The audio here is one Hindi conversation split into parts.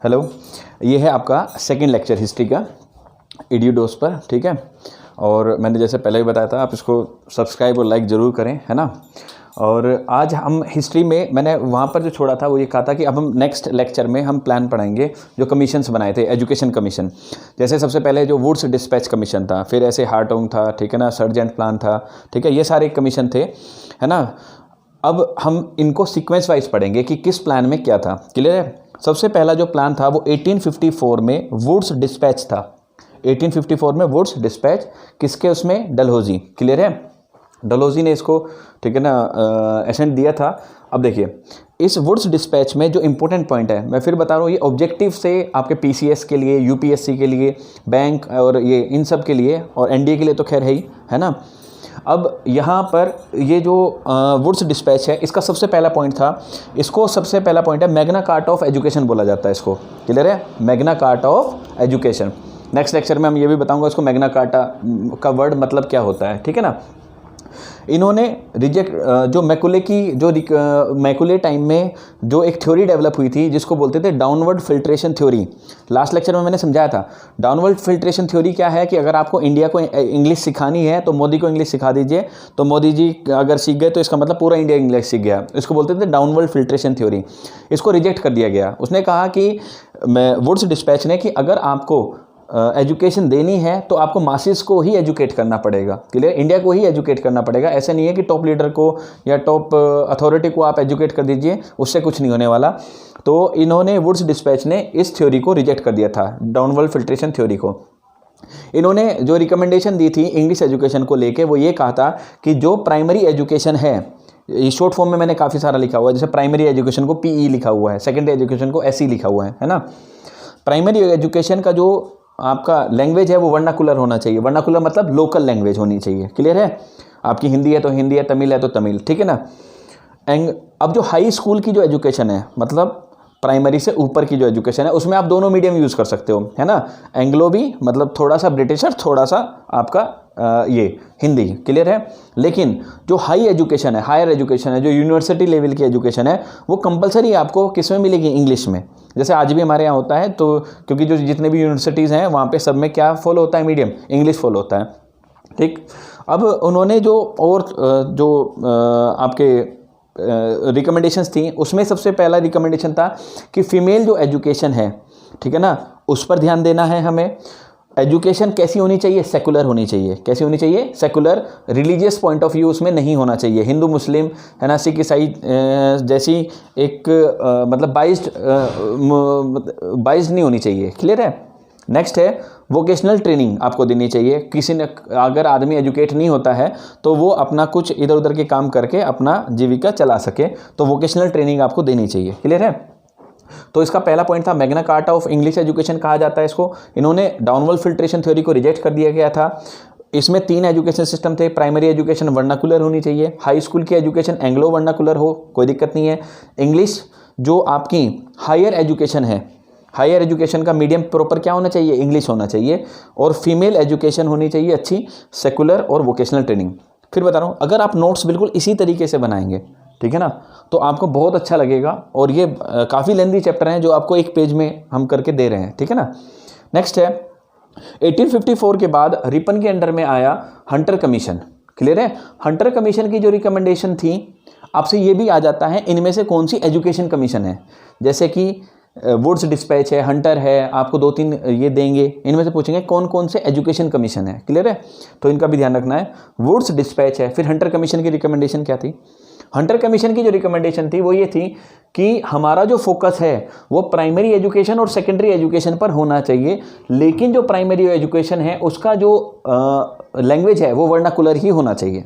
हेलो, ये है आपका सेकंड लेक्चर हिस्ट्री का एड्यूडोस पर, ठीक है। और मैंने जैसे पहले भी बताया था, आप इसको सब्सक्राइब और लाइक ज़रूर करें, है ना। और आज हम हिस्ट्री में, मैंने वहाँ पर जो छोड़ा था वो ये कहा था कि अब हम नेक्स्ट लेक्चर में हम प्लान पढ़ाएंगे जो कमीशंस बनाए थे, एजुकेशन कमीशन। जैसे सबसे पहले जो वुड्स डिस्पैच कमीशन था, फिर ऐसे हार्टोंग था, ठीक है ना, सर्जेंट प्लान था, ठीक है, ये सारे कमीशन थे, है ना। अब हम इनको सीक्वेंस वाइज पढ़ेंगे कि किस प्लान में क्या था, क्लियर है। सबसे पहला जो प्लान था वो 1854 में वुड्स डिस्पैच था। 1854 में वुड्स डिस्पैच किसके, उसमें डलहौजी, क्लियर है। डलहौजी ने इसको, ठीक है ना, एसेंट दिया था। अब देखिए इस वुड्स डिस्पैच में जो इंपॉर्टेंट पॉइंट है, मैं फिर बता रहा हूँ, ये ऑब्जेक्टिव से आपके पीसीएस के लिए, यूपीएससी के लिए, बैंक और ये इन सब के लिए, और एनडीए के लिए तो खैर है ही, है ना। अब यहाँ पर ये जो वुड्स डिस्पैच है, इसका सबसे पहला पॉइंट था, इसको सबसे पहला पॉइंट है मैग्ना कार्टा ऑफ एजुकेशन बोला जाता है इसको, क्लियर है, Magna carta of education. Next lecture में हम ये भी बताऊंगा इसको मैग्ना कार्टा का वर्ड मतलब क्या होता है, ठीक है ना। इन्होंने रिजेक्ट जो मैकुले की जो मैकुले टाइम में जो एक थ्योरी डेवलप हुई थी जिसको बोलते थे downward filtration theory. Last lecture में मैंने समझाया था डाउनवर्ड फिल्ट्रेशन थ्योरी क्या है, कि अगर आपको इंडिया को इंग्लिश सिखानी है तो मोदी को इंग्लिश सिखा दीजिए, तो मोदी जी अगर सीख गए तो इसका मतलब पूरा इंडिया इंग्लिश सीख गया। इसको बोलते थे डाउनवर्ड फिल्ट्रेशन थ्योरी। इसको रिजेक्ट कर दिया गया। उसने कहा कि वुड्स डिस्पैच ने कि अगर आपको एजुकेशन देनी है तो आपको मासिस को ही एजुकेट करना पड़ेगा, क्लियर, इंडिया को ही एजुकेट करना पड़ेगा। ऐसा नहीं है कि टॉप लीडर को या टॉप अथॉरिटी को आप एजुकेट कर दीजिए, उससे कुछ नहीं होने वाला। तो इन्होंने वुड्स डिस्पैच ने इस थ्योरी को रिजेक्ट कर दिया था, डाउनवर्ड फिल्ट्रेशन थ्योरी को। इन्होंने जो रिकमेंडेशन दी थी इंग्लिश एजुकेशन को लेके, वो ये कहा था कि जो प्राइमरी एजुकेशन है, ये शॉर्ट फॉर्म में मैंने काफ़ी सारा लिखा हुआ है, जैसे प्राइमरी एजुकेशन को पीई लिखा हुआ है, सेकेंडरी एजुकेशन को एसई लिखा हुआ है ना। प्राइमरी एजुकेशन का जो आपका लैंग्वेज है वो वर्नाकुलर होना चाहिए। वर्नाकुलर मतलब लोकल लैंग्वेज होनी चाहिए, क्लियर है। आपकी हिंदी है तो हिंदी है, तमिल है तो तमिल, ठीक है ना। अब जो हाई स्कूल की जो एजुकेशन है, मतलब प्राइमरी से ऊपर की जो एजुकेशन है, उसमें आप दोनों मीडियम यूज़ कर सकते हो, है ना। एंग्लो भी मतलब थोड़ा सा ब्रिटिश और थोड़ा सा आपका ये हिंदी, क्लियर है। लेकिन जो हाई एजुकेशन है, हायर एजुकेशन है, जो यूनिवर्सिटी लेवल की एजुकेशन है, वो कंपलसरी आपको किस में मिलेगी, इंग्लिश में। जैसे आज भी हमारे यहाँ होता है, तो क्योंकि जो जितने भी यूनिवर्सिटीज़ हैं वहाँ पे सब में क्या फॉलो होता है, मीडियम इंग्लिश फॉलो होता है, ठीक। अब उन्होंने जो और जो आपके रिकमेंडेशंस थी, उसमें सबसे पहला रिकमेंडेशन था कि फीमेल जो एजुकेशन है, ठीक है ना, उस पर ध्यान देना है हमें। एजुकेशन कैसी होनी चाहिए, सेकुलर होनी चाहिए। कैसी होनी चाहिए, secular. Religious point of view उसमें नहीं होना चाहिए, हिंदू मुस्लिम, है ना, सिख ईसाई जैसी एक मतलब बाइज्ड नहीं होनी चाहिए, क्लियर है। नेक्स्ट है वोकेशनल ट्रेनिंग आपको देनी चाहिए। किसी ने, अगर आदमी एजुकेट नहीं होता है तो वो अपना कुछ इधर उधर के काम करके अपना जीविका चला सके, तो वोकेशनल ट्रेनिंग आपको देनी चाहिए, क्लियर है। तो इसका पहला पॉइंट था Magna carta of English education कहा जाता है इसको। इन्होंने डाउनवर्ड फिल्ट्रेशन थ्योरी को रिजेक्ट कर दिया गया था। इसमें 3 एजुकेशन सिस्टम थे। प्राइमरी एजुकेशन वर्नाकुलर होनी चाहिए, हाई स्कूल की एजुकेशन एंग्लो वर्नाकुलर हो, कोई दिक्कत नहीं है। इंग्लिश जो आपकी हायर एजुकेशन है, हायर एजुकेशन का मीडियम प्रॉपर क्या होना चाहिए, इंग्लिश होना चाहिए। और फीमेल एजुकेशन होनी चाहिए अच्छी, सेकुलर और वोकेशनल ट्रेनिंग। फिर बता रहा हूँ, अगर आप नोट्स बिल्कुल इसी तरीके से बनाएंगे, ठीक है ना, तो आपको बहुत अच्छा लगेगा। और ये काफ़ी लेंथी चैप्टर हैं जो आपको एक पेज में हम करके दे रहे हैं, ठीक है ना। नेक्स्ट है 1854 के बाद रिपन के अंडर में आया हंटर कमीशन, क्लियर है। हंटर कमीशन की जो रिकमेंडेशन थी, आपसे ये भी आ जाता है इनमें से कौन सी एजुकेशन कमीशन है। जैसे कि वुड्स डिस्पैच है, हंटर है, आपको 2-3 ये देंगे, इनमें से पूछेंगे कौन कौन से एजुकेशन कमीशन है, क्लियर है। तो इनका भी ध्यान रखना है। वुड्स डिस्पैच है, फिर हंटर कमीशन की रिकमेंडेशन क्या थी। हंटर कमीशन की जो रिकमेंडेशन थी वो ये थी कि हमारा जो फोकस है वो प्राइमरी एजुकेशन और सेकेंडरी एजुकेशन पर होना चाहिए, लेकिन जो प्राइमरी एजुकेशन है उसका जो लैंग्वेज है वो वर्नाकुलर ही होना चाहिए।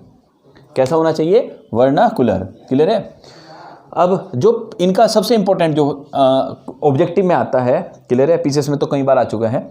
कैसा होना चाहिए, वर्नाकुलर, क्लियर है। अब जो इनका सबसे इंपॉर्टेंट जो ऑब्जेक्टिव में आता है, क्लियर है, पीसीएस में तो कई बार आ चुका है,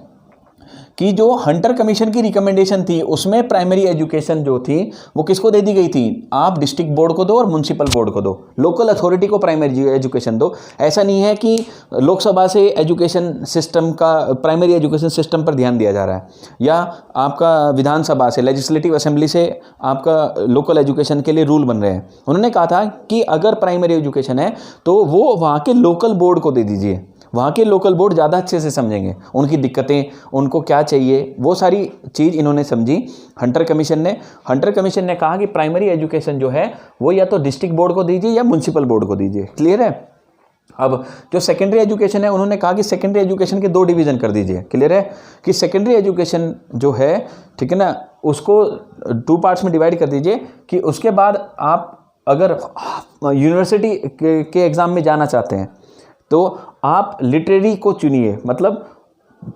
कि जो हंटर कमीशन की रिकमेंडेशन थी उसमें प्राइमरी एजुकेशन जो थी वो किसको दे दी गई थी, आप डिस्ट्रिक्ट बोर्ड को दो और म्युनिसिपल बोर्ड को दो, लोकल अथॉरिटी को प्राइमरी एजुकेशन दो। ऐसा नहीं है कि लोकसभा से एजुकेशन सिस्टम का, प्राइमरी एजुकेशन सिस्टम पर ध्यान दिया जा रहा है, या आपका विधानसभा से, लेजिस्लेटिव असेंबली से आपका लोकल एजुकेशन के लिए रूल बन रहे हैं। उन्होंने कहा था कि अगर प्राइमरी एजुकेशन है तो वो वहाँ के लोकल बोर्ड को दे दीजिए, वहाँ के लोकल बोर्ड ज़्यादा अच्छे से समझेंगे, उनकी दिक्कतें, उनको क्या चाहिए, वो सारी चीज़ इन्होंने समझी। हंटर कमीशन ने कहा कि प्राइमरी एजुकेशन जो है वो या तो डिस्ट्रिक्ट बोर्ड को दीजिए या म्यूनसिपल बोर्ड को दीजिए। क्लियर है। अब जो सेकेंडरी एजुकेशन है, उन्होंने कहा कि सेकेंडरी एजुकेशन के 2 डिवीज़न कर दीजिए। क्लियर है कि सेकेंडरी एजुकेशन जो है, ठीक है ना, उसको 2 पार्ट्स में डिवाइड कर दीजिए कि उसके बाद आप अगर यूनिवर्सिटी के एग्ज़ाम में जाना चाहते हैं तो आप लिटरेरी को चुनिए, मतलब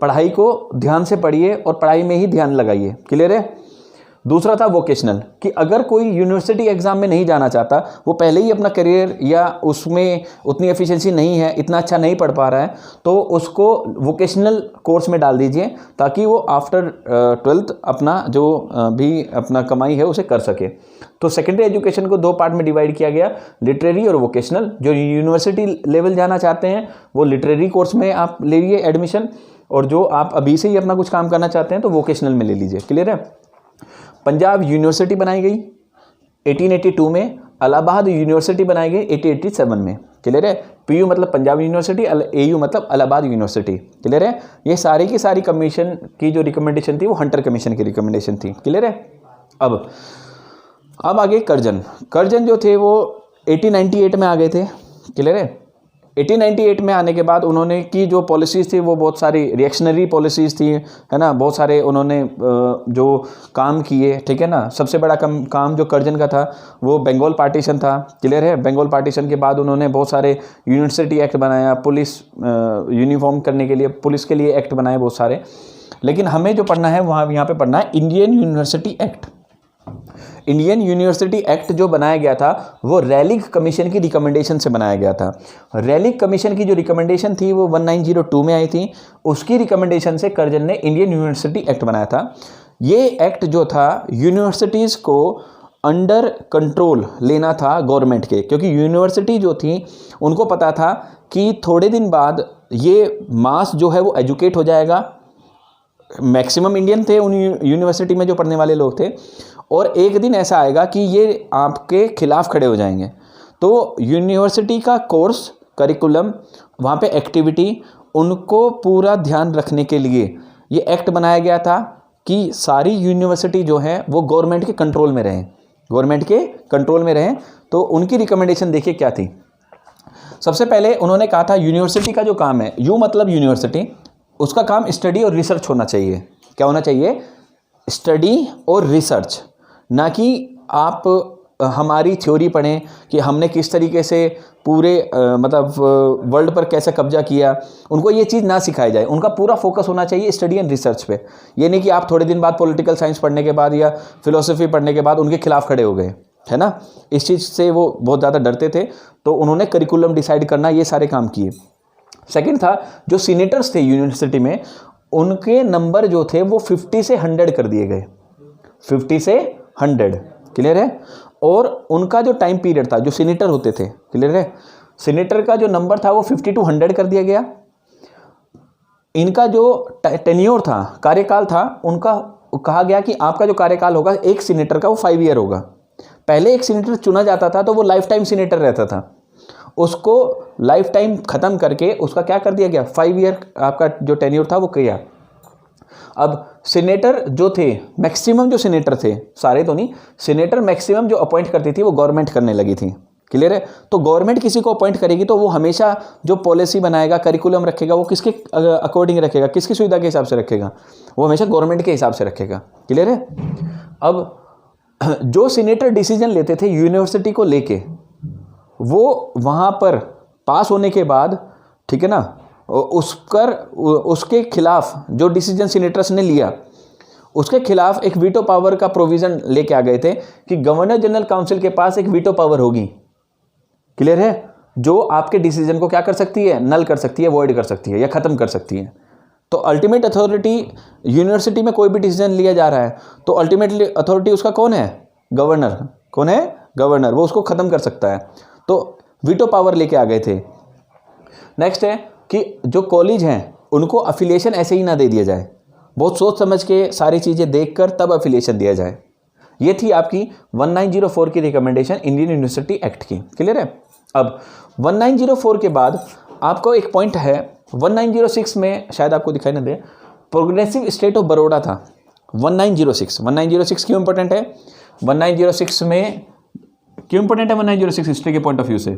पढ़ाई को ध्यान से पढ़िए और पढ़ाई में ही ध्यान लगाइए। क्लियर है। दूसरा था वोकेशनल, कि अगर कोई यूनिवर्सिटी एग्ज़ाम में नहीं जाना चाहता, वो पहले ही अपना करियर या उसमें उतनी एफिशिएंसी नहीं है, इतना अच्छा नहीं पढ़ पा रहा है, तो उसको वोकेशनल कोर्स में डाल दीजिए ताकि वो आफ्टर 12th अपना जो भी अपना कमाई है उसे कर सके। तो सेकेंडरी एजुकेशन को 2 पार्ट में डिवाइड किया गया, लिटरेरी और वोकेशनल। जो यूनिवर्सिटी लेवल जाना चाहते हैं वो लिटरेरी कोर्स में आप ले लीजिए एडमिशन, और जो आप अभी से ही अपना कुछ काम करना चाहते हैं तो वोकेशनल में ले लीजिए। क्लियर है। पंजाब यूनिवर्सिटी बनाई गई 1882 में, इलाहाबाद यूनिवर्सिटी बनाई गई 1887 में। क्लियर है। पीयू मतलब पंजाब यूनिवर्सिटी, एयू मतलब इलाहाबाद यूनिवर्सिटी। क्लियर है। ये सारी की सारी कमीशन की जो रिकमेंडेशन थी वो हंटर कमीशन की रिकमेंडेशन थी। क्लियर है। अब आगे कर्जन जो थे वो 1898 में आ गए थे। क्लियर है। 1898 में आने के बाद उन्होंने की जो पॉलिसीज़ थी वो बहुत सारी रिएक्शनरी पॉलिसीज़ थी, है ना, बहुत सारे उन्होंने जो काम किए। ठीक है ना। सबसे बड़ा काम जो कर्जन का था वो बंगाल पार्टीशन था। क्लियर है। बंगाल पार्टीशन के बाद उन्होंने बहुत सारे यूनिवर्सिटी एक्ट बनाया, पुलिस यूनिफॉर्म करने के लिए पुलिस के लिए एक्ट बनाए बहुत सारे। लेकिन हमें जो पढ़ना है वहाँ यहाँ पे पढ़ना है Indian university act. Indian university act जो बनाया गया था वो रैलिग कमीशन की रिकमेंडेशन से बनाया गया था। रैलिग कमीशन की जो रिकमेंडेशन थी वो 1902 में आई थी। उसकी रिकमेंडेशन से कर्जन ने इंडियन यूनिवर्सिटी एक्ट बनाया था। ये एक्ट जो था यूनिवर्सिटीज़ को अंडर कंट्रोल लेना था गवर्नमेंट के, क्योंकि यूनिवर्सिटी जो थी उनको पता था कि थोड़े दिन बाद ये मास जो है वो एजुकेट हो जाएगा। मैक्सिमम इंडियन थे उन यूनिवर्सिटी में जो पढ़ने वाले लोग थे, और एक दिन ऐसा आएगा कि ये आपके खिलाफ खड़े हो जाएंगे। तो यूनिवर्सिटी का कोर्स, करिकुलम, वहाँ पे एक्टिविटी, उनको पूरा ध्यान रखने के लिए ये एक्ट बनाया गया था कि सारी यूनिवर्सिटी जो है वो गवर्नमेंट के कंट्रोल में रहें। तो उनकी रिकमेंडेशन देखिए क्या थी। सबसे पहले उन्होंने कहा था यूनिवर्सिटी का जो काम है, यू मतलब यूनिवर्सिटी, उसका काम स्टडी और रिसर्च होना चाहिए। क्या होना चाहिए? स्टडी और रिसर्च, ना कि आप हमारी थ्योरी पढ़ें कि हमने किस तरीके से पूरे मतलब वर्ल्ड पर कैसे कब्जा किया। उनको ये चीज़ ना सिखाई जाए। उनका पूरा फोकस होना चाहिए स्टडी एंड रिसर्च पे। ये नहीं कि आप थोड़े दिन बाद पॉलिटिकल साइंस पढ़ने के बाद या फिलोसफी पढ़ने के बाद उनके खिलाफ खड़े हो गए, है ना। इस चीज़ से वो बहुत ज़्यादा डरते थे, तो उन्होंने करिकुलम डिसाइड करना, ये सारे काम किए। सेकंड था, जो सीनेटर्स थे यूनिवर्सिटी में, उनके नंबर जो थे वो 50 से 100 कर दिए गए। 50 से 100। क्लियर है। और उनका जो टाइम पीरियड था, जो सीनेटर होते थे, क्लियर है, सीनेटर का जो नंबर था वो 50 to 100 कर दिया गया। इनका जो टेन्योर था, कार्यकाल था, उनका कहा गया कि आपका जो कार्यकाल होगा एक सीनेटर का वो 5 ईयर होगा। पहले एक सीनेटर चुना जाता था तो वो लाइफ टाइम सीनेटर रहता था, उसको लाइफ टाइम ख़त्म करके उसका क्या कर दिया गया, 5 ईयर आपका जो टेन्योर था वो किया। अब सीनेटर जो थे, मैक्सिमम जो सीनेटर थे, सारे तो नहीं, सीनेटर मैक्सिमम जो अपॉइंट करती थी वो गवर्नमेंट करने लगी थी। क्लियर है। तो गवर्नमेंट किसी को अपॉइंट करेगी तो वो हमेशा जो पॉलिसी बनाएगा, करिकुलम रखेगा, वो किसके अकॉर्डिंग रखेगा, किसकी सुविधा के हिसाब से रखेगा, वो हमेशा गवर्नमेंट के हिसाब से रखेगा। क्लियर है। अब जो सीनेटर डिसीजन लेते थे यूनिवर्सिटी को लेके, वो वहाँ पर पास होने के बाद, ठीक है ना, उसके खिलाफ जो डिसीजन सीनेटर्स ने लिया उसके खिलाफ एक वीटो पावर का प्रोविज़न लेके आ गए थे कि गवर्नर जनरल काउंसिल के पास एक वीटो पावर होगी। क्लियर है। जो आपके डिसीजन को क्या कर सकती है, नल कर सकती है, वॉइड कर सकती है या ख़त्म कर सकती है। तो अल्टीमेट अथॉरिटी यूनिवर्सिटी में कोई भी डिसीजन लिया जा रहा है तो अल्टीमेटली अथॉरिटी उसका कौन है, गवर्नर। कौन है, गवर्नर। वो उसको ख़त्म कर सकता है। तो वीटो पावर लेके आ गए थे। नेक्स्ट है कि जो कॉलेज हैं उनको अफिलिएशन ऐसे ही ना दे दिया जाए, बहुत सोच समझ के सारी चीज़ें देखकर तब अफिलिएशन दिया जाए। ये थी आपकी 1904 की रिकमेंडेशन इंडियन यूनिवर्सिटी एक्ट की। क्लियर है। अब 1904 के बाद आपको एक पॉइंट है 1906 में शायद आपको दिखाई ना दे, प्रोग्रेसिव स्टेट ऑफ बड़ौदा था। 1906 क्यों इंपॉर्टेंट है? 1906 में क्यों इंपॉर्टेंट है? 1906 हिस्ट्री के पॉइंट ऑफ व्यू से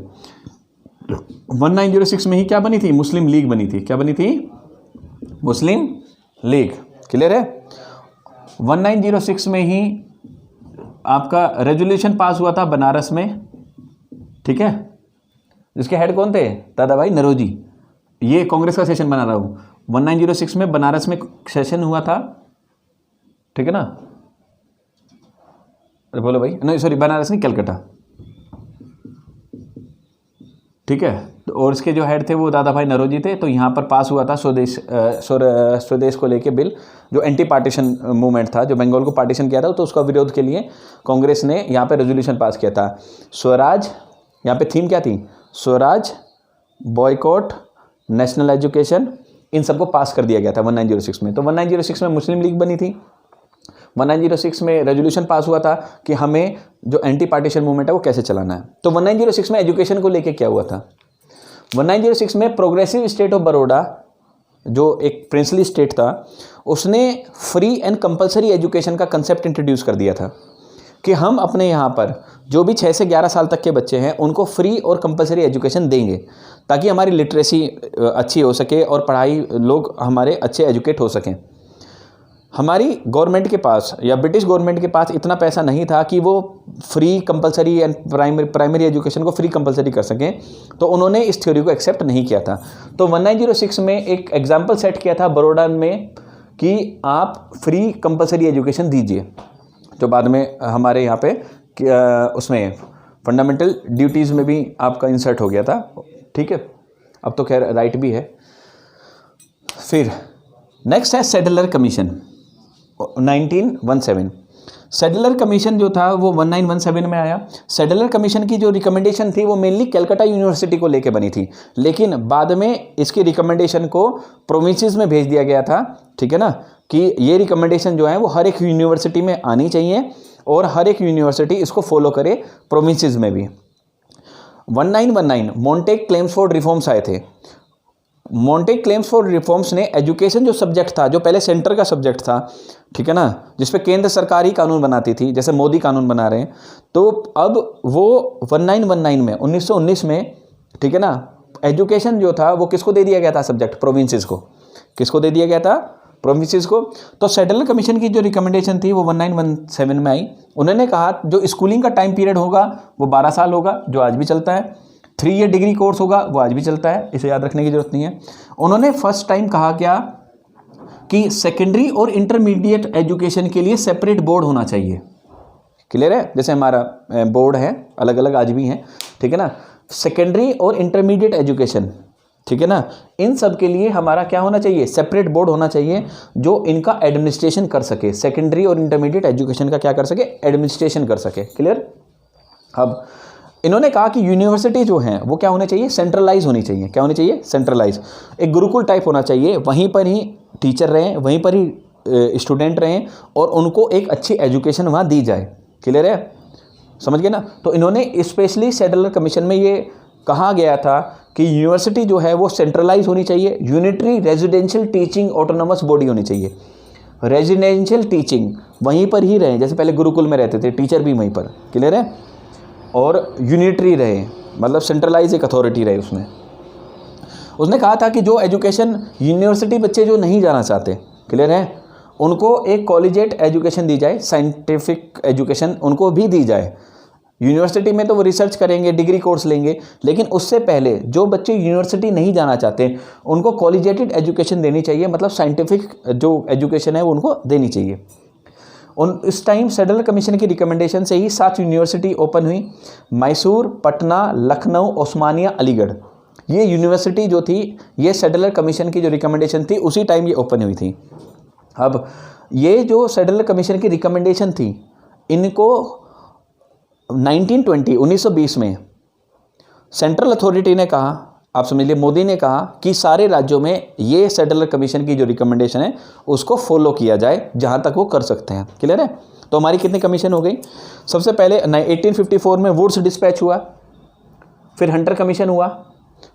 1906 में ही क्या बनी थी? मुस्लिम लीग बनी थी। क्या बनी थी? मुस्लिम लीग। क्लियर है? 1906 में ही आपका रेजोल्यूशन पास हुआ था बनारस में, ठीक है, जिसके हेड कौन थे? दादा भाई नौरोजी। ये कांग्रेस का सेशन बना रहा हूं। 1906 में बनारस में सेशन हुआ था, ठीक है ना? अरे बोलो भाई, नहीं सॉरी, बनारस नहीं, कलकत्ता, ठीक है। तो और इसके जो हेड थे वो दादा भाई नौरोजी थे। तो यहाँ पर पास हुआ था स्वदेश को लेके बिल, जो एंटी पार्टीशन मूवमेंट था, जो बंगाल को पार्टीशन किया था, तो उसका विरोध के लिए कांग्रेस ने यहाँ पे रेजोल्यूशन पास किया था। स्वराज, यहाँ पे थीम क्या थी? स्वराज, बॉयकॉट, नेशनल एजुकेशन, इन सबको पास कर दिया गया था 1906 में। तो 1906 में मुस्लिम लीग बनी थी। 1906 में रेजोल्यूशन पास हुआ था कि हमें जो एंटी पार्टीशन मूवमेंट है वो कैसे चलाना है। तो 1906 में एजुकेशन को लेके क्या हुआ था? 1906 में प्रोग्रेसिव स्टेट ऑफ बड़ौदा, जो एक प्रिंसली स्टेट था, उसने फ्री एंड कंपलसरी एजुकेशन का कंसेप्ट इंट्रोड्यूस कर दिया था कि हम अपने यहाँ पर जो भी 6 से 11 साल तक के बच्चे हैं उनको फ्री और कंपलसरी एजुकेशन देंगे, ताकि हमारी लिटरेसी अच्छी हो सके और पढ़ाई लोग हमारे अच्छे एजुकेट हो सकें। हमारी गवर्नमेंट के पास या ब्रिटिश गवर्नमेंट के पास इतना पैसा नहीं था कि वो free compulsory and primary education को फ्री कंपलसरी कर सकें, तो उन्होंने इस थ्योरी को एक्सेप्ट नहीं किया था। तो 1906 में एक एग्जाम्पल सेट किया था बड़ौदा में कि आप फ्री कंपलसरी एजुकेशन दीजिए, जो बाद में हमारे यहाँ पे उसमें फंडामेंटल ड्यूटीज़ में भी आपका इंसर्ट हो गया था, ठीक है। अब तो खैर राइट भी है। फिर नेक्स्ट है सेडलर कमीशन 1917। सेडलर कमीशन जो था वो 1917 में आया। सेडलर कमीशन की जो रिकमेंडेशन थी वो मेनली कलकत्ता यूनिवर्सिटी को लेके बनी थी, लेकिन बाद में इसकी रिकमेंडेशन को प्रोविंसेस में भेज दिया गया था, ठीक है ना, कि ये रिकमेंडेशन जो है वो हर एक यूनिवर्सिटी में आनी चाहिए और हर एक यूनिवर्सिटी इसको फॉलो करे प्रोविंसेस में भी। 1919 मॉन्टेग क्लेम्स फॉर रिफॉर्म्स आए थे। मॉन्टेग क्लेम्स फॉर रिफॉर्म्स ने एजुकेशन जो सब्जेक्ट था, जो पहले सेंटर का सब्जेक्ट था, ठीक है ना, जिस पे केंद्र सरकार ही कानून बनाती थी, जैसे मोदी कानून बना रहे हैं, तो अब वो 1919 में 1919 में, ठीक है ना, एजुकेशन जो था वो किसको दे दिया गया था सब्जेक्ट? प्रोविंसेस को। किसको दे दिया गया था? प्रोविंसेस को। तो सेडलर कमीशन की जो रिकमेंडेशन थी वो 1917 में आई। उन्होंने कहा जो स्कूलिंग का टाइम पीरियड होगा वो 12 साल होगा, जो आज भी चलता है। 3 ईयर डिग्री कोर्स होगा, वो आज भी चलता है, इसे याद रखने की जरूरत नहीं है। उन्होंने फर्स्ट टाइम कहा क्या कि सेकेंडरी और इंटरमीडिएट एजुकेशन के लिए सेपरेट बोर्ड होना चाहिए। क्लियर है? जैसे हमारा बोर्ड है, अलग अलग आज भी हैं, ठीक है ना, सेकेंडरी और इंटरमीडिएट एजुकेशन, ठीक है ना, इन सब के लिए हमारा क्या होना चाहिए? सेपरेट बोर्ड होना चाहिए जो इनका एडमिनिस्ट्रेशन कर सके, सेकेंडरी और इंटरमीडिएट एजुकेशन का क्या कर सके? एडमिनिस्ट्रेशन कर सके। क्लियर? अब इन्होंने कहा कि यूनिवर्सिटी जो हैं वो क्या होनी चाहिए? सेंट्रलाइज होनी चाहिए। क्या होनी चाहिए? सेंट्रलाइज। एक गुरुकुल टाइप होना चाहिए, वहीं पर ही टीचर रहें, वहीं पर ही स्टूडेंट रहें और उनको एक अच्छी एजुकेशन वहाँ दी जाए। क्लियर है? समझ गए ना? तो इन्होंने स्पेशली सेडलर कमीशन में ये कहा गया था कि यूनिवर्सिटी जो है वो सेंट्रलाइज होनी चाहिए, unitary residential teaching autonomous body होनी चाहिए। रेजिडेंशियल टीचिंग वहीं पर ही रहे, जैसे पहले गुरुकुल में रहते थे, टीचर भी वहीं पर। क्लियर है? और यूनिटरी रहे, मतलब सेंट्रलाइज एक अथॉरिटी रहे उसमें। उसने कहा था कि जो एजुकेशन यूनिवर्सिटी बच्चे जो नहीं जाना चाहते, क्लियर है, उनको एक कॉलेजिएट एजुकेशन दी जाए, साइंटिफिक एजुकेशन उनको भी दी जाए। यूनिवर्सिटी में तो वो रिसर्च करेंगे, डिग्री कोर्स लेंगे, लेकिन उससे पहले जो बच्चे यूनिवर्सिटी नहीं जाना चाहते उनको कॉलेजिएटेड एजुकेशन देनी चाहिए, मतलब साइंटिफिक जो एजुकेशन है वो उनको देनी चाहिए। इस टाइम सेडलर कमीशन की रिकमेंडेशन से ही 7 यूनिवर्सिटी ओपन हुई। मैसूर, पटना, लखनऊ, ओस्मानिया, अलीगढ़, ये यूनिवर्सिटी जो थी ये सेडलर कमीशन की जो रिकमेंडेशन थी उसी टाइम ये ओपन हुई थी। अब ये जो सेडलर कमीशन की रिकमेंडेशन थी, इनको 1920 में सेंट्रल अथॉरिटी ने कहा, आप समझ लीजिए मोदी ने कहा कि सारे राज्यों में ये सेडलर कमीशन की जो रिकमेंडेशन है उसको फॉलो किया जाए जहाँ तक वो कर सकते हैं। क्लियर है? तो हमारी कितनी कमीशन हो गई? सबसे पहले 1854 में वुड्स डिस्पैच हुआ, फिर हंटर कमीशन हुआ,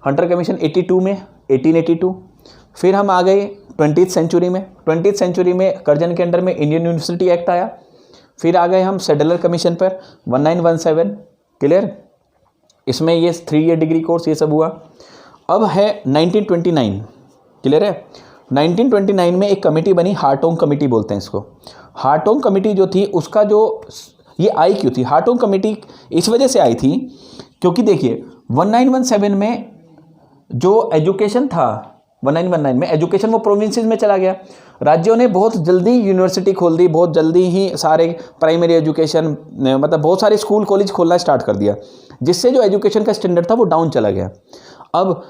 हंटर कमीशन 82 में, 1882, फिर हम आ गए 20th सेंचुरी में। 20th सेंचुरी में कर्जन के अंडर में इंडियन यूनिवर्सिटी एक्ट आया। फिर आ गए हम सेडलर कमीशन पर 1917, क्लियर। इसमें ये 3 ईयर डिग्री कोर्स ये सब हुआ। अब है 1929, क्लियर है। 1929 में एक कमेटी बनी, हार्टोंग कमेटी बोलते हैं इसको। हार्टोंग कमेटी जो थी उसका जो ये आई क्यों थी, हार्टोंग कमेटी इस वजह से आई थी क्योंकि देखिए 1917 में जो एजुकेशन था, 1919 में एजुकेशन वो प्रोविंसेस में चला गया। राज्यों ने बहुत जल्दी यूनिवर्सिटी खोल दी, बहुत जल्दी ही सारे प्राइमरी एजुकेशन मतलब बहुत सारे स्कूल कॉलेज खोलना स्टार्ट कर दिया, जिससे जो एजुकेशन का स्टैंडर्ड था वो डाउन चला गया। अब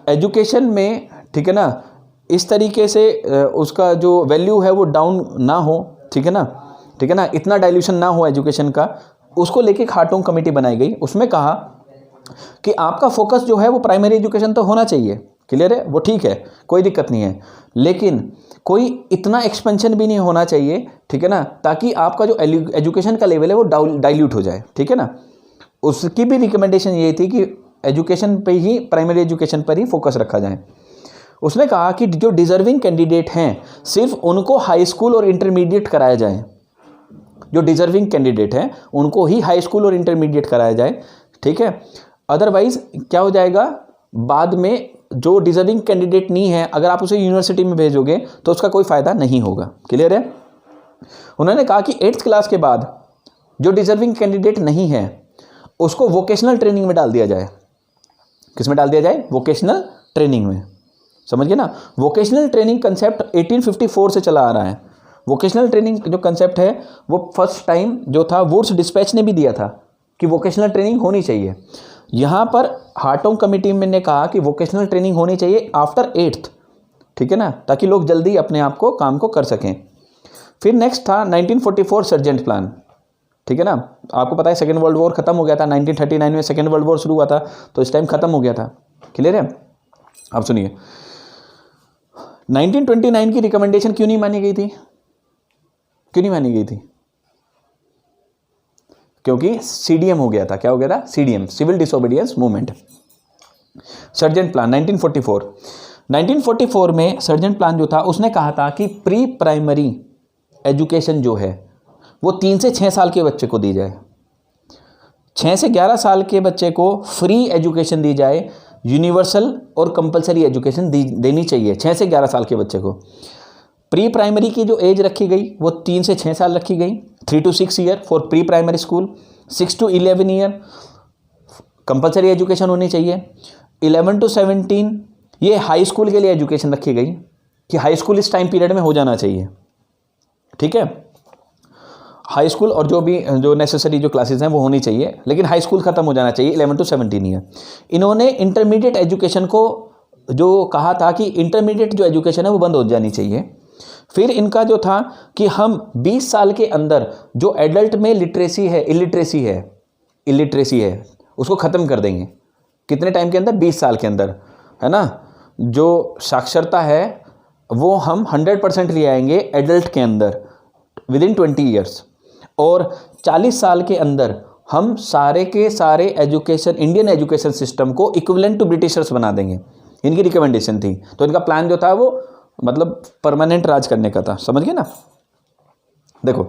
एजुकेशन में, ठीक है ना, इस तरीके से उसका जो वैल्यू है वो डाउन ना हो, ठीक है ना, ठीक है ना, इतना डाइल्यूशन ना हो एजुकेशन का, उसको लेके हार्टोंग कमेटी बनाई गई। उसमें कहा कि आपका फोकस जो है वो प्राइमरी एजुकेशन तो होना चाहिए, क्लियर है, वो ठीक है, कोई दिक्कत नहीं है, लेकिन कोई इतना एक्सपेंशन भी नहीं होना चाहिए, ठीक है ना, ताकि आपका जो एजुकेशन का लेवल है वो डाइल्यूट हो जाए, ठीक है ना। उसकी भी रिकमेंडेशन ये थी कि एजुकेशन पे ही, प्राइमरी एजुकेशन पर ही फोकस रखा जाए। उसने कहा कि जो डिजर्विंग कैंडिडेट हैं सिर्फ उनको हाई स्कूल और इंटरमीडिएट कराया जाए, जो डिजर्विंग कैंडिडेट हैं उनको ही हाई स्कूल और इंटरमीडिएट कराया जाए, ठीक है। अदरवाइज क्या हो जाएगा, बाद में जो डिजर्विंग कैंडिडेट नहीं है अगर आप उसे यूनिवर्सिटी में भेजोगे तो उसका कोई फ़ायदा नहीं होगा, क्लियर है। उन्होंने कहा कि 8th क्लास के बाद जो डिजर्विंग कैंडिडेट नहीं है उसको वोकेशनल ट्रेनिंग में डाल दिया जाए। किस में डाल दिया जाए, वोकेशनल ट्रेनिंग में, समझ गए ना। वोकेशनल ट्रेनिंग कंसेप्ट 1854 से चला आ रहा है। वोकेशनल ट्रेनिंग जो कंसेप्ट है वो फर्स्ट टाइम जो था वुड्स डिस्पैच ने भी दिया था कि वोकेशनल ट्रेनिंग होनी चाहिए। यहाँ पर हार्टोंग कमेटी में ने कहा कि वोकेशनल ट्रेनिंग होनी चाहिए आफ्टर 8th, ठीक है ना, ताकि लोग जल्दी अपने आप को काम को कर सकें। फिर नेक्स्ट था 1944 सर्जेंट प्लान, ठीक है ना। आपको पता है सेकेंड वर्ल्ड वॉर खत्म हो गया था, 1939 में सेकेंड वर्ल्ड वॉर शुरू हुआ था, तो इस टाइम खत्म हो गया था, क्लियर है। अब सुनिए 1929 की रिकमेंडेशन क्यों नहीं मानी गई थी, क्यों नहीं मानी गई थी, क्योंकि सीडीएम हो गया था। क्या हो गया था, CDM, civil disobedience movement. Sargent plan 1944 में सर्जेंट प्लान जो था उसने कहा था कि प्री प्राइमरी एजुकेशन जो है वो 3 से 6 साल के बच्चे को दी जाए, 6 से 11 साल के बच्चे को फ्री एजुकेशन दी जाए, यूनिवर्सल और कंपलसरी एजुकेशन देनी चाहिए 6 से 11 साल के बच्चे को। प्री प्राइमरी की जो एज रखी गई वो 3 से 6 साल रखी गई, 3 to 6 year for pre primary school, 6 to 11 year compulsory education होनी चाहिए, 11 to 17 ये हाई स्कूल के लिए एजुकेशन रखी गई कि हाई स्कूल इस टाइम पीरियड में हो जाना चाहिए, ठीक है। हाई स्कूल और जो नेसेसरी जो क्लासेस हैं वो होनी चाहिए, लेकिन हाई स्कूल खत्म हो जाना चाहिए 11 to 17 ईयर। इन्होंने इंटरमीडिएट एजुकेशन को जो कहा था कि इंटरमीडिएट जो एजुकेशन है वो बंद हो जानी चाहिए। फिर इनका जो था कि हम 20 साल के अंदर जो एडल्ट में इलिटरेसी है उसको ख़त्म कर देंगे। कितने टाइम के अंदर, 20 साल के अंदर, है ना। जो साक्षरता है वो हम 100% ले आएंगे एडल्ट के अंदर विदिन 20 ईयर्स, और 40 साल के अंदर हम सारे के सारे एजुकेशन, इंडियन एजुकेशन सिस्टम को इक्विवेलेंट टू ब्रिटिशर्स बना देंगे। इनकी रिकमेंडेशन थी, तो इनका प्लान जो था वो मतलब परमानेंट राज करने का था, समझ गए ना। देखो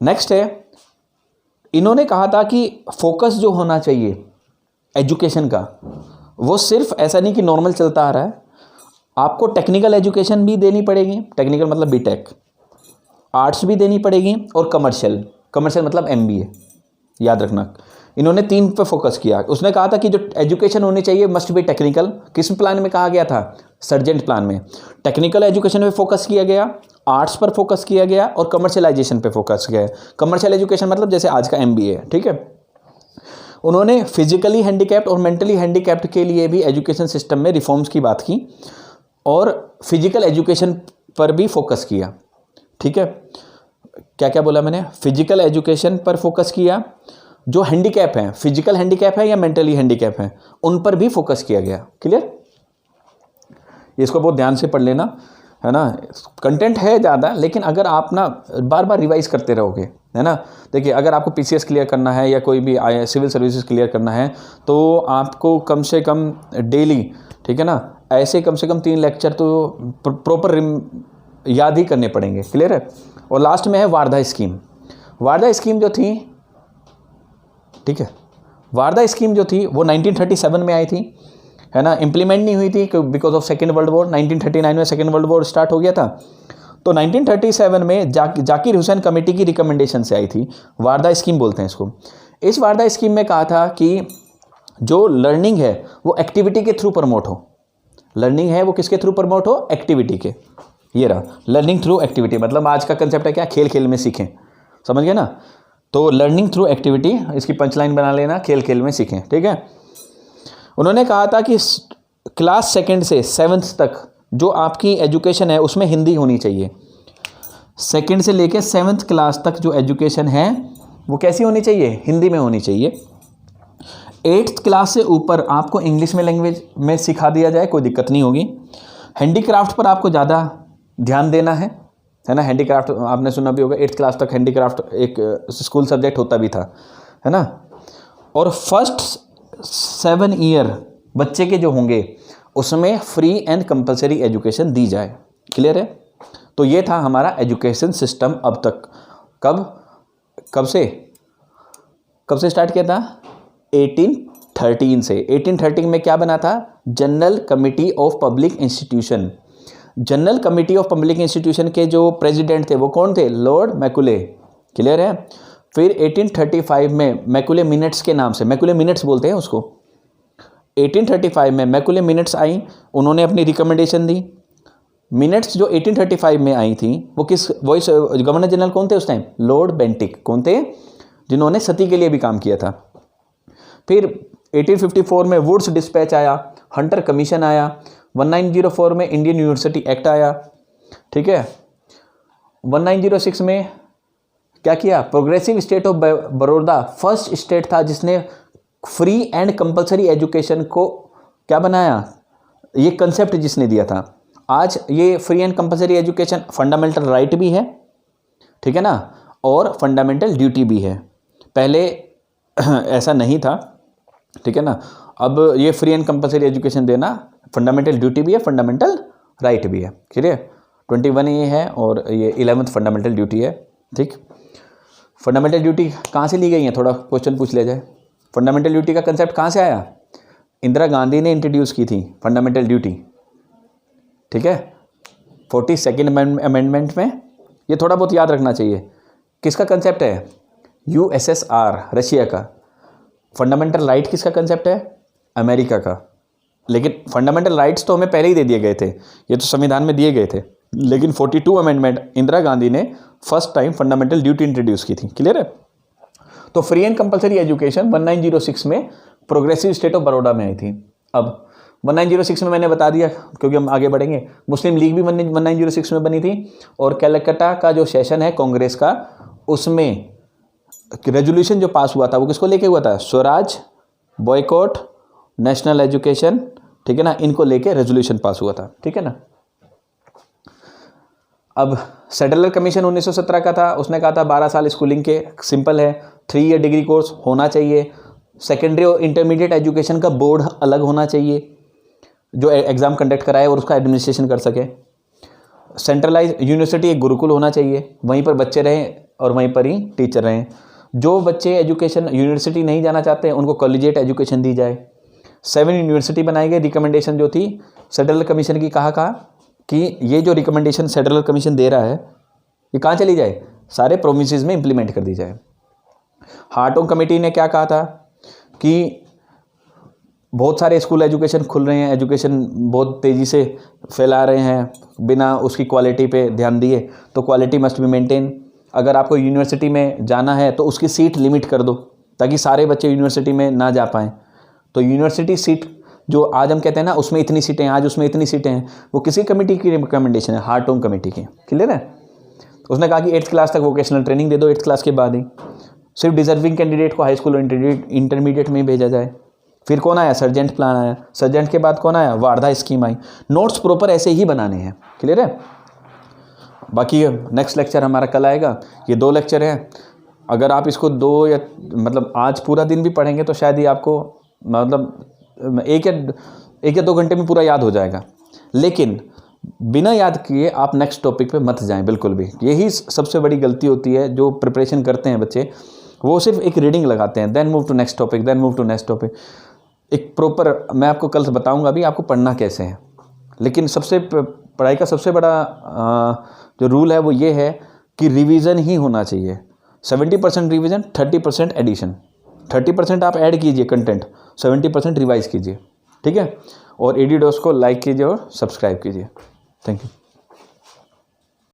नेक्स्ट है, इन्होंने कहा था कि फोकस जो होना चाहिए एजुकेशन का वो सिर्फ ऐसा नहीं कि नॉर्मल चलता आ रहा है, आपको टेक्निकल एजुकेशन भी देनी पड़ेगी, टेक्निकल मतलब बीटेक, आर्ट्स भी देनी पड़ेगी, और कमर्शियल मतलब एमबीए, याद रखना। इन्होंने 3 पे फोकस किया। उसने कहा था कि जो एजुकेशन होनी चाहिए मस्ट बी टेक्निकल। किस प्लान में कहा गया था, सर्जेंट प्लान में। टेक्निकल एजुकेशन पे फोकस किया गया, आर्ट्स पर फोकस किया गया, और कमर्शियलाइजेशन पे फोकस किया। कमर्शियल एजुकेशन मतलब जैसे आज का एमबीए, ठीक है। उन्होंने फिजिकली हैंडीकैप्ड और मेंटली हैंडीकैप्ड के लिए भी एजुकेशन सिस्टम में रिफॉर्म्स की बात की, और फिजिकल एजुकेशन पर भी फोकस किया, ठीक है। क्या क्या बोला मैंने, फिजिकल एजुकेशन पर फोकस किया, जो हैंडीकैप हैं, फिजिकल हैंडीकैप है या मेंटली हैंडीकैप हैं, उन पर भी फोकस किया गया, क्लियर। इसको बहुत ध्यान से पढ़ लेना, है ना। कंटेंट है ज़्यादा, लेकिन अगर आप ना बार बार रिवाइज करते रहोगे, है ना। देखिए अगर आपको पीसीएस क्लियर करना है या कोई भी सिविल सर्विसेज क्लियर करना है तो आपको कम से कम डेली, ठीक है ना, ऐसे कम से कम 3 लेक्चर तो प्रॉपर याद ही करने पड़ेंगे, क्लियर है। और लास्ट में है वारधा स्कीम। वारधा स्कीम जो थी, ठीक है, वारधा स्कीम जो थी वो 1937 में आई थी, है ना। इम्प्लीमेंट नहीं हुई थी because of second world war. 1939 में सेकेंड वर्ल्ड वॉर स्टार्ट हो गया था, तो 1937 में जाकिर हुसैन कमेटी की रिकमेंडेशन से आई थी। वारधा स्कीम बोलते हैं इसको। इस वारधा स्कीम में कहा था कि जो लर्निंग है वो एक्टिविटी के थ्रू प्रमोट हो। लर्निंग है वो किसके थ्रू प्रमोट हो? एक्टिविटी के। ये रहा लर्निंग थ्रू एक्टिविटी, मतलब आज का कंसेप्ट है क्या? खेल खेल में सीखें, समझ गए ना। तो लर्निंग थ्रू एक्टिविटी, इसकी पंचलाइन बना लेना, खेल खेल में सीखें, ठीक है। उन्होंने कहा था कि क्लास 2 से 7th तक जो आपकी एजुकेशन है उसमें हिंदी होनी चाहिए। 2nd से लेकर 7th क्लास तक जो एजुकेशन है वो कैसी होनी चाहिए? हिंदी में होनी चाहिए। 8th क्लास से ऊपर आपको इंग्लिश में लैंग्वेज में सिखा दिया जाए, कोई दिक्कत नहीं होगी। हैंडीक्राफ्ट पर आपको ज़्यादा ध्यान देना है ना। हैंडीक्राफ्ट आपने सुना भी होगा, 8th क्लास तक हैंडीक्राफ्ट एक स्कूल सब्जेक्ट होता भी था, है ना। और फर्स्ट 7 ईयर बच्चे के जो होंगे उसमें फ्री एंड कंपलसरी एजुकेशन दी जाए, क्लियर है। तो ये था हमारा एजुकेशन सिस्टम अब तक। कब से स्टार्ट किया था? 1813 से। 1813 में क्या बना था? General committee of public institution. General committee of public institution के जो प्रेसिडेंट थे वो कौन थे? लॉर्ड मैकुले, क्लियर है। फिर 1835 में मैकुले मिनट्स के नाम से, मैकुले मिनट्स बोलते हैं उसको, 1835 में मैकुले मिनट्स आई, उन्होंने अपनी रिकमेंडेशन दी। मिनट्स जो 1835 में आई थी वो वॉइस गवर्नर जनरल कौन थे उस टाइम? Lord Bentinck. कौन थे? जिन्होंने सती के लिए भी काम किया था। फिर 1854 में वुड्स डिस्पैच आया, हंटर कमीशन आया, 1904 में इंडियन यूनिवर्सिटी एक्ट आया, ठीक है। 1906 में क्या किया? Progressive state of Baroda first state था जिसने फ्री एंड कंपलसरी एजुकेशन को क्या बनाया? ये कंसेप्ट जिसने दिया था। आज ये free and compulsory education fundamental right भी है, ठीक है ना, और फंडामेंटल ड्यूटी भी है। पहले ऐसा नहीं था, ठीक है ना। अब ये फ्री एंड कंपलसरी एजुकेशन देना फंडामेंटल ड्यूटी भी है, फंडामेंटल राइट भी है, क्लियर। 21 ये है और ये 11th फंडामेंटल ड्यूटी है, ठीक। फंडामेंटल ड्यूटी कहाँ से ली गई है? थोड़ा क्वेश्चन पूछ लिया जाए। फंडामेंटल ड्यूटी का कंसेप्ट कहाँ से आया? इंदिरा गांधी ने इंट्रोड्यूस की थी फंडामेंटल ड्यूटी, ठीक है, 42nd अमेंडमेंट में। ये थोड़ा बहुत याद रखना चाहिए। किसका कंसेप्ट है? USSR, रशिया का। फंडामेंटल राइट किसका कंसेप्ट है? अमेरिका का। लेकिन फंडामेंटल राइट्स तो हमें पहले ही दे दिए गए थे, ये तो संविधान में दिए गए थे। लेकिन 42 अमेंडमेंट इंदिरा गांधी ने first time fundamental duty introduce की थी, क्लियर है। तो फ्री एंड कंपलसरी एजुकेशन 1906 में प्रोग्रेसिव स्टेट ऑफ बड़ौदा में आई थी। अब 1906 में मैंने बता दिया क्योंकि हम आगे बढ़ेंगे। मुस्लिम लीग भी 1906 में बनी थी और कलकत्ता का जो सेशन है कांग्रेस का, उसमें रेजोल्यूशन जो पास हुआ था वो किसको लेके हुआ था? स्वराज, बॉयकॉट, नेशनल एजुकेशन, ठीक है ना, इनको लेके रेजोल्यूशन पास हुआ था, ठीक है ना। अब सेडलर कमीशन 1917 का था, उसने कहा था 12 साल स्कूलिंग के, सिंपल है, 3 ईयर डिग्री कोर्स होना चाहिए। सेकेंडरी और इंटरमीडिएट एजुकेशन का बोर्ड अलग होना चाहिए जो एग्ज़ाम कंडक्ट कराए और उसका एडमिनिस्ट्रेशन कर सके। सेंट्रलाइज यूनिवर्सिटी एक गुरुकुल होना चाहिए, वहीं पर बच्चे रहें और वहीं पर ही टीचर रहें। जो बच्चे एजुकेशन यूनिवर्सिटी नहीं जाना चाहते हैं उनको कॉलेजिएट एजुकेशन दी जाए। 7 यूनिवर्सिटी बनाई गई। रिकमेंडेशन जो थी सेडलर कमीशन की, कहा कि ये जो रिकमेंडेशन सेडलर कमीशन दे रहा है ये कहाँ चली जाए? सारे प्रोविंसेस में इम्प्लीमेंट कर दी जाए। हार्टोग कमेटी ने क्या कहा था कि बहुत सारे स्कूल एजुकेशन खुल रहे हैं, एजुकेशन बहुत तेज़ी से फैला रहे हैं बिना उसकी क्वालिटी पे ध्यान दिए, तो क्वालिटी मस्ट बी मेंटेन। अगर आपको यूनिवर्सिटी में जाना है तो उसकी सीट लिमिट कर दो ताकि सारे बच्चे यूनिवर्सिटी में ना जा पाएँ। तो यूनिवर्सिटी सीट जो आज हम कहते हैं ना उसमें इतनी सीटें हैं, आज उसमें इतनी सीटें हैं, वो किसी कमेटी की रिकमेंडेशन है? हार्टोग कमेटी की, क्लियर है। उसने कहा कि 8th क्लास तक वोकेशनल ट्रेनिंग दे दो, 8th क्लास के बाद ही सिर्फ डिजर्विंग कैंडिडेट को हाई स्कूल और इंटरमीडिएट में भेजा जाए। फिर कौन आया? सर्जेंट प्लान आया। सर्जेंट के बाद कौन आया? वारधा स्कीम आई। नोट्स प्रॉपर ऐसे ही बनाने हैं, क्लियर है। बाकी नेक्स्ट लेक्चर हमारा कल आएगा। ये 2 लेक्चर हैं, अगर आप इसको 2 या मतलब आज पूरा दिन भी पढ़ेंगे तो शायद ही आपको मतलब 1 या 1 या 2 घंटे में पूरा याद हो जाएगा। लेकिन बिना याद किए आप नेक्स्ट टॉपिक पे मत जाएं बिल्कुल भी। यही सबसे बड़ी गलती होती है जो प्रिपरेशन करते हैं बच्चे, वो सिर्फ एक रीडिंग लगाते हैं, then move to next topic, then move to next topic. एक प्रॉपर, मैं आपको कल बताऊंगा भी आपको पढ़ना कैसे है। लेकिन पढ़ाई का सबसे बड़ा जो रूल है वो ये है कि रिवीजन ही होना चाहिए। 70% रिवीजन, 30% एडिशन। 30% आप ऐड कीजिए कंटेंट, 70% रिवाइज कीजिए, ठीक है। और AD DOS को लाइक कीजिए और सब्सक्राइब कीजिए। Thank you.